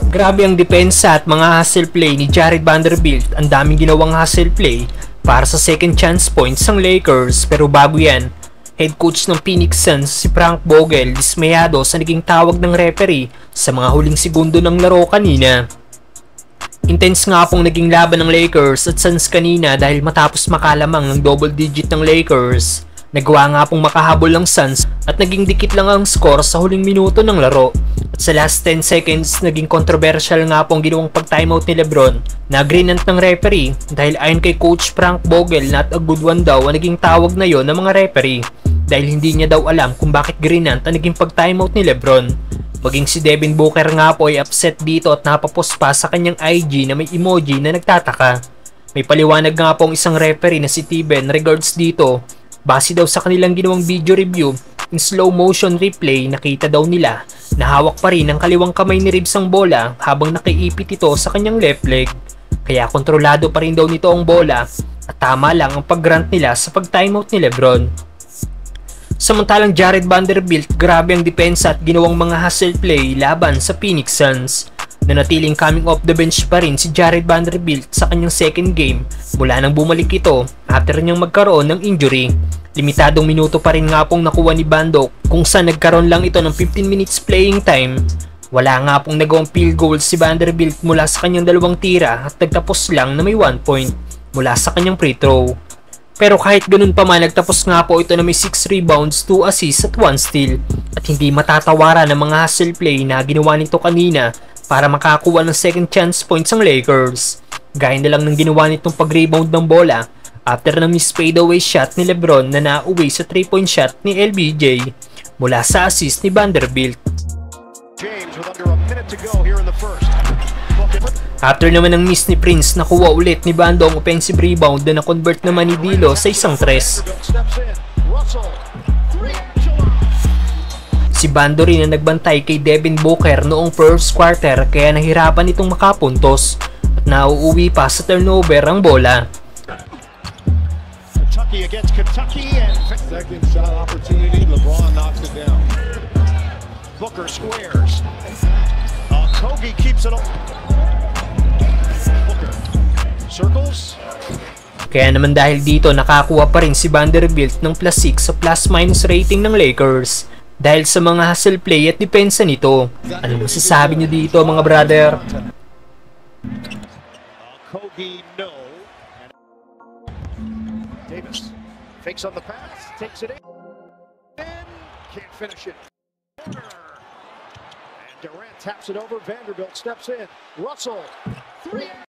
Grabe ang depensa at mga hustle play ni Jared Vanderbilt. Ang daming ginawang hustle play para sa second chance points ng Lakers. Pero bago yan, head coach ng Phoenix Suns si Frank Vogel dismayado sa naging tawag ng referee sa mga huling segundo ng laro kanina. Intense nga pong naging laban ng Lakers at Suns kanina dahil matapos makalamang ng double digit ng Lakers. Nagawa nga pong makahabol ng Suns at naging dikit lang ang score sa huling minuto ng laro. At sa last 10 seconds, naging controversial nga pong ginawang pag-timeout ni Lebron na agreement ng referee dahil ayon kay Coach Frank Vogel not a good one daw ang naging tawag na yon ng mga referee dahil hindi niya daw alam kung bakit grinant ang naging pag-timeout ni Lebron. Maging si Devin Booker nga po ay upset dito at napapost pa sa kanyang IG na may emoji na nagtataka. May paliwanag nga po ang isang referee na si Tiben regards dito. Base daw sa kanilang ginawang video review, in slow motion replay nakita daw nila na hawak pa rin ang kaliwang kamay ni Reeves ang bola habang nakiipit ito sa kanyang left leg. Kaya kontrolado pa rin daw nito ang bola at tama lang ang pag-grant nila sa pag-timeout ni Lebron. Samantalang Jared Vanderbilt, grabe ang depensa at ginawang mga hustle play laban sa Phoenix Suns. Nanatiling coming off the bench pa rin si Jared Vanderbilt sa kanyang second game mula nang bumalik ito after niyang magkaroon ng injury. Limitadong minuto pa rin nga pong nakuha ni Bando kung saan nagkaroon lang ito ng 15 minutes playing time. Wala nga pong nagawang field goal si Vanderbilt mula sa kanyang dalawang tira at nagtapos lang na may 1 point mula sa kanyang free throw. Pero kahit ganun pa man, nagtapos nga po ito na may 6 rebounds, 2 assists at 1 steal. At hindi matatawaran ng mga hustle play na ginawa nito kanina para makakuha ng second chance points ang Lakers. Gaya na lang ng ginawa nitong pag-rebound ng bola after na miss fadeaway shot ni Lebron na nauwi sa 3-point shot ni LBJ mula sa assist ni Vanderbilt. After naman ng miss ni Prince, nakuha ulit ni Bando ang offensive rebound na na-convert naman ni Dilo sa isang tres. Si Bando rin ang nagbantay kay Devin Booker noong first quarter kaya nahirapan itong makapuntos at nauuwi pa sa turnover ang bola. Kentucky against Kentucky and second shot opportunity. LeBron knocks it down. Booker squares. Kogi keeps it up. Booker circles. Kaya naman dahil dito nakakuha pa rin si Vanderbilt ng +6 sa plus-minus rating ng Lakers dahil sa mga hustle play at depensa nito. Ano masasabi nyo dito mga brother? Kogi no. Davis fakes on the pass, takes it in, can't finish it. And Durant taps it over, Vanderbilt steps in. Russell, 3.